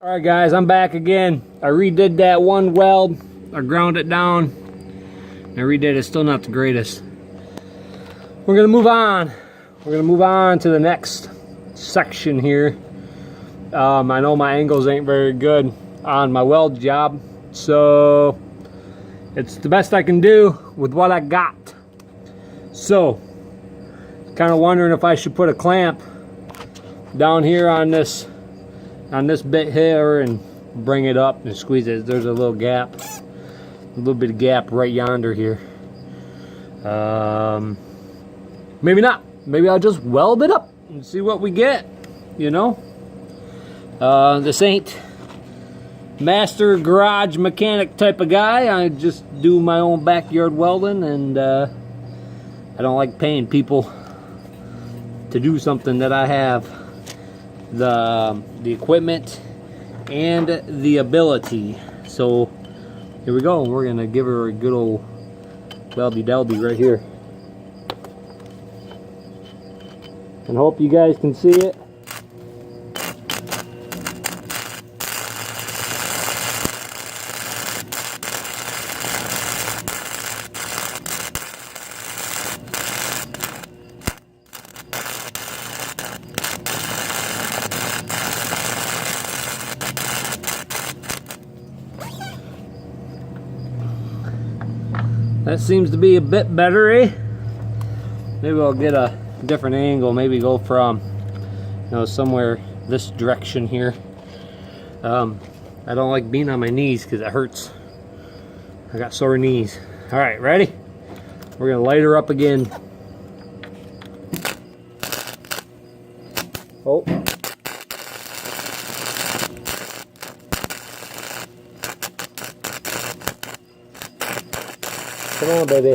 Alright guys, I'm back again. I redid that one weld. I ground it down. I redid it. It's still not the greatest. We're gonna move on. We're gonna move on to the next section here. I know my angles ain't very good on my weld job, so it's the best I can do with what I got. So, kind of wondering if I should put a clamp down here on this bit here and bring it up and squeeze it. There's a little gap, a little bit of gap right yonder here. Maybe not. Maybe I'll just weld it up and see what we get, you know. This ain't master garage mechanic type of guy. I just do my own backyard welding, and I don't like paying people to do something that I have the equipment and the ability. So here we go. We're gonna give her a good old weldy-deldy right here, and hope you guys can see it. That seems to be a bit better, eh? Maybe I'll get a different angle. Maybe go from, you know, somewhere this direction here. I don't like being on my knees because it hurts. I got sore knees. All right, ready? We're gonna light her up again. Oh. Come on, baby.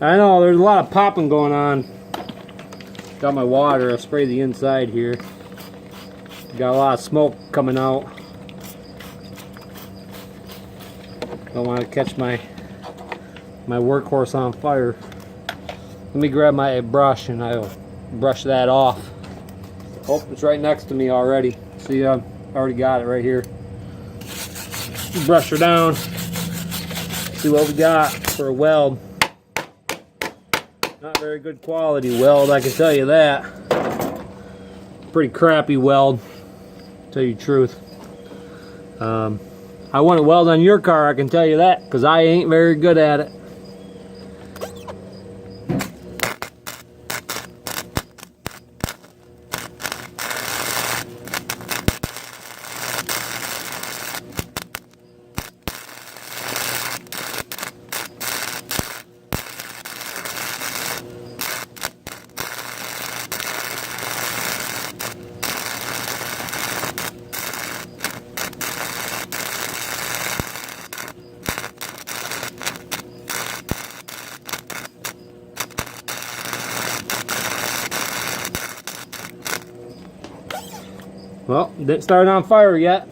I know, there's a lot of popping going on. Got my water, I sprayed the inside here. Got a lot of smoke coming out. Don't want to catch my workhorse on fire. Let me grab my brush and I'll brush that off. Oh, it's right next to me already. See, I already got it right here. Brush her down. See what we got for a weld. Not very good quality weld, I can tell you that. Pretty crappy weld, to tell you the truth. I want to weld on your car, I can tell you that, because I ain't very good at it. Well, didn't start on fire yet.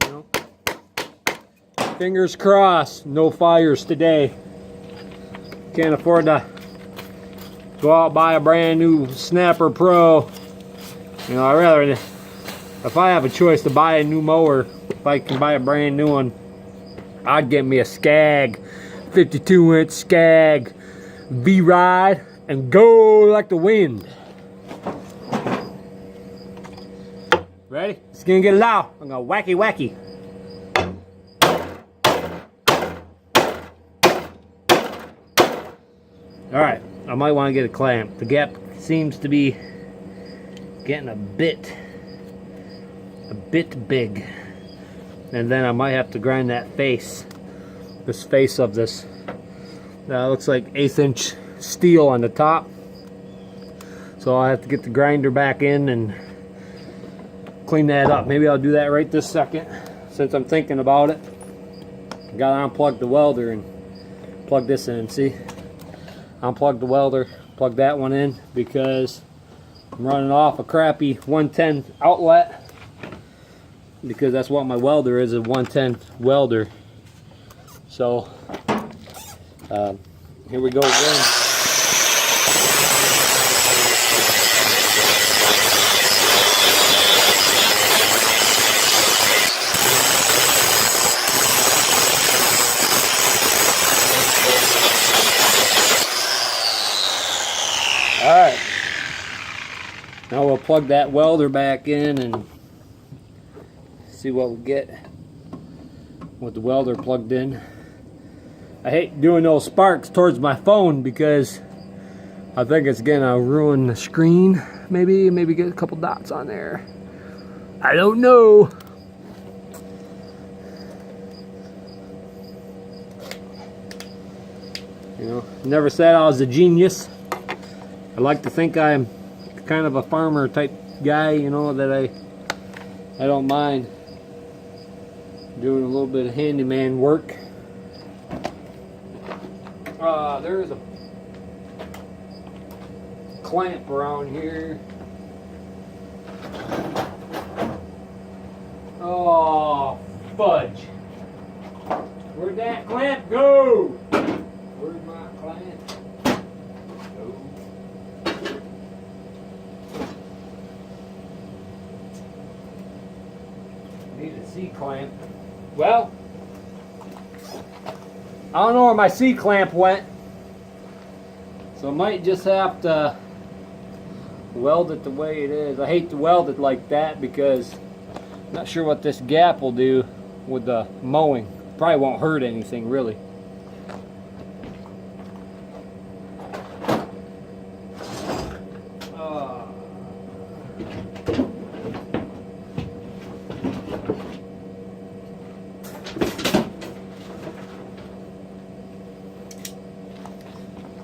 You know, fingers crossed, no fires today. Can't afford to go out and buy a brand new Snapper Pro. You know, I'd rather, if I have a choice to buy a new mower, if I can buy a brand new one, I'd get me a Skag, 52-inch Skag V-Ride, and go like the wind. Ready? It's gonna get loud. I'm gonna wacky wacky. Alright, I might want to get a clamp. The gap seems to be getting a bit big. And then I might have to grind that face. This face of this. That looks like 1/8 inch steel on the top, so I'll have to get the grinder back in and clean that up. Maybe I'll do that right this second since I'm thinking about it. I gotta unplug the welder and plug this in. See, unplug the welder, plug that one in, because I'm running off a crappy 110 outlet because that's what my welder is, a 110 welder. So here we go again. Alright, now we'll plug that welder back in and see what we get with the welder plugged in. I hate doing those sparks towards my phone because I think it's gonna ruin the screen. Maybe get a couple dots on there. I don't know. You know, never said I was a genius. I like to think I'm kind of a farmer type guy, you know, that I don't mind doing a little bit of handyman work. There's a clamp around here. Oh, fudge. Where'd that clamp go? Where's my clamp? Need a C-clamp. Well, I don't know where my C-clamp went, so I might just have to weld it the way it is. I hate to weld it like that because I'm not sure what this gap will do with the mowing. Probably won't hurt anything really.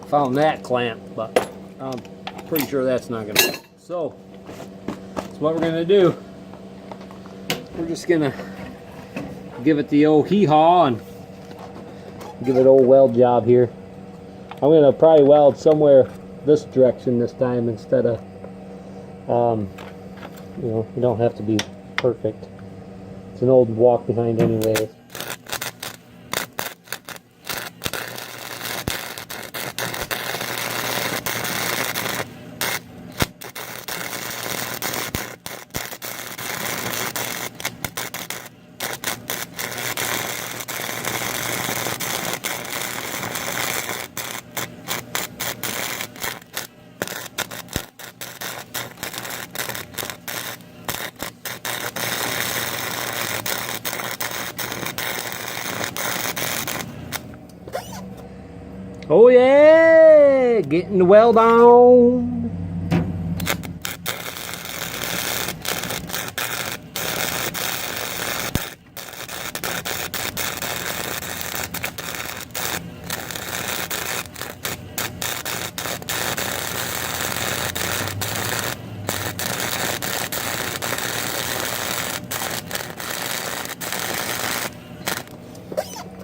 Found that clamp, but I'm pretty sure that's not gonna work. So that's what we're gonna do. We're just gonna give it the old hee-haw and give it an old weld job here. I'm gonna probably weld somewhere this direction this time instead of you know, you don't have to be perfect. It's an old walk behind anyways. Oh yeah, getting the weld on.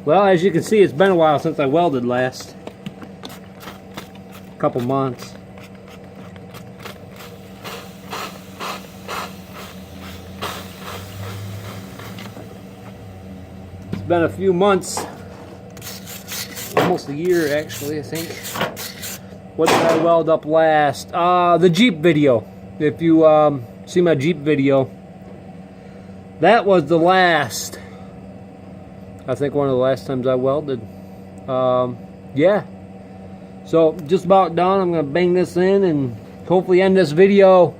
Well, as you can see, it's been a while since I welded last. Couple months. It's been a few months, almost a year actually, I think. What did I weld up last? The Jeep video. If you see my Jeep video, that was the last, I think one of the last times I welded. Yeah. So just about done. I'm going to bang this in and hopefully end this video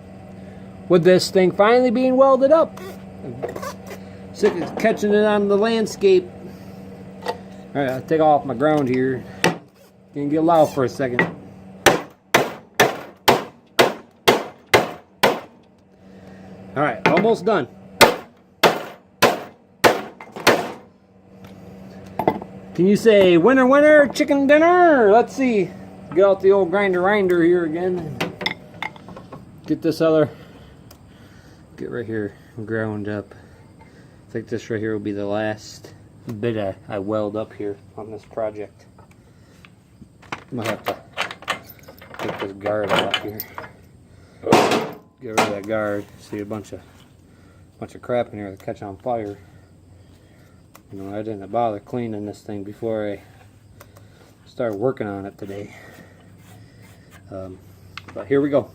with this thing finally being welded up. Sick of catching it on the landscape. Alright, I'll take off my ground here. Gonna get loud for a second. Alright, almost done. Can you say winner, winner, chicken dinner? Let's see. Get out the old grinder here again. Get this other, get right here ground up. I think this right here will be the last bit I weld up here on this project. I might have to take this guard off here. get rid of that guard. See a bunch of crap in here that catch on fire. You know, I didn't bother cleaning this thing before I started working on it today. But here we go.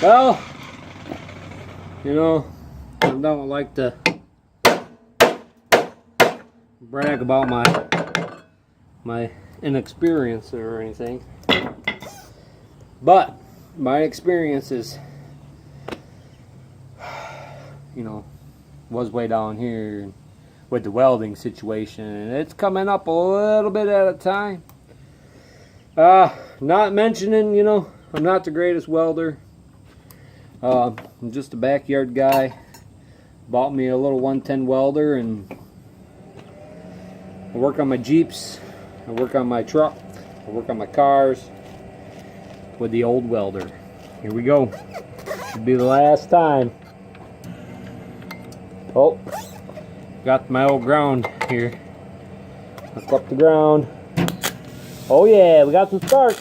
Well, you know, I don't like to brag about my inexperience or anything, but my experience is, you know, was way down here with the welding situation, and it's coming up a little bit at a time. Not mentioning, you know, I'm not the greatest welder. I'm just a backyard guy. Bought me a little 110 welder, and I work on my Jeeps, I work on my truck, I work on my cars with the old welder. Here we go. Should be the last time. Oh, got my old ground here. Hook up the ground. Oh yeah, we got some spark.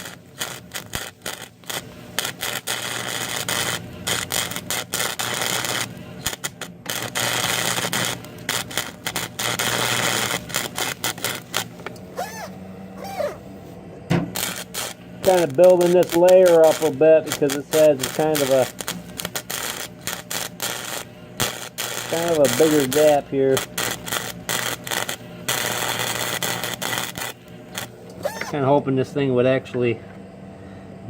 Kind of building this layer up a bit because it says it's kind of a bigger gap here. Kind of hoping this thing would actually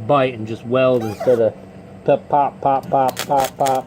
bite and just weld instead of pop, pop, pop, pop, pop, pop.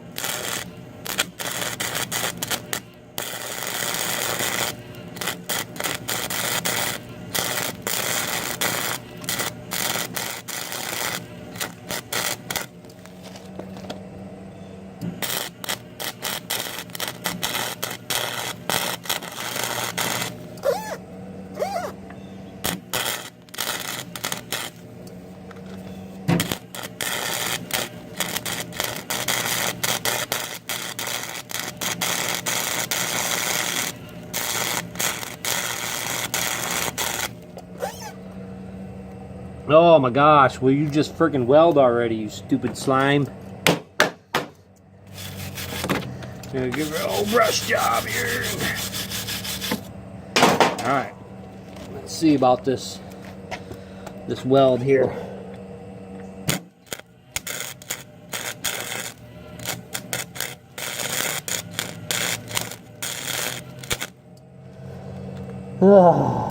Oh my gosh, will you just freaking weld already, you stupid slime? Gonna give her a whole brush job here. Alright, let's see about this weld here. Oh.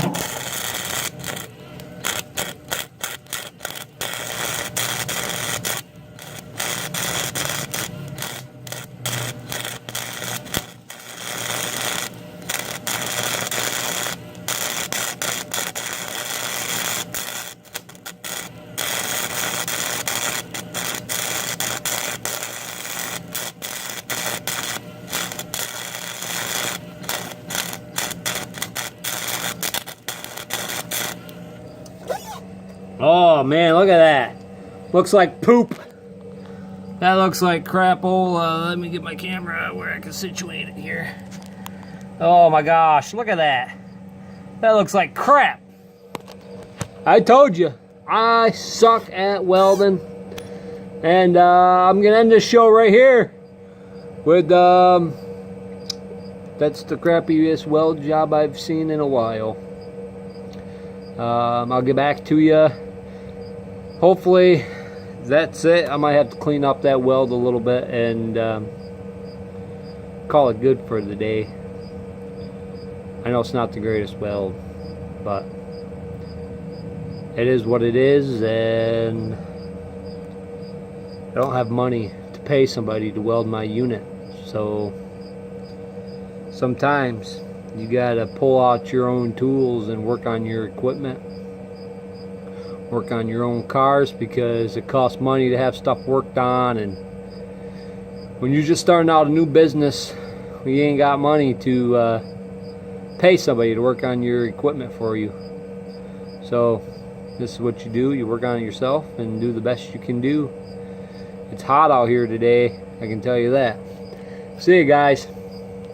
Oh man, look at that. Looks like poop. That looks like crapola. Let me get my camera where I can situate it here. Oh my gosh, look at that. That looks like crap. I told you, I suck at welding. And I'm gonna end this show right here with that's the crappiest weld job I've seen in a while. I'll get back to you. Hopefully that's it. I might have to clean up that weld a little bit and call it good for the day. I know it's not the greatest weld, but it is what it is, and I don't have money to pay somebody to weld my unit, so sometimes you gotta pull out your own tools and work on your equipment, work on your own cars, because it costs money to have stuff worked on. And when you're just starting out a new business, you ain't got money to pay somebody to work on your equipment for you. So this is what you do. You work on it yourself and do the best you can do. It's hot out here today, I can tell you that. See you guys.